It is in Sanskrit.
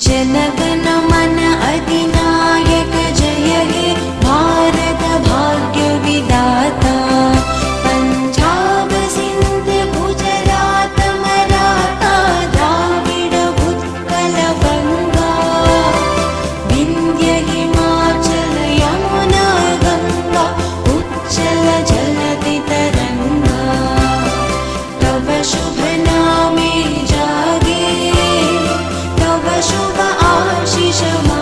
जनगण मन अधिनायक जय हे भारत भाग्य विधाता। पंजाब सिंध गुजरात मराठा द्राविड उत्कल बंगा विंध्य हिमाचल यमुना गंगा उच्चल जलधि तरंगा। तव शुभ नामे जागे तव शुभ आशीष मा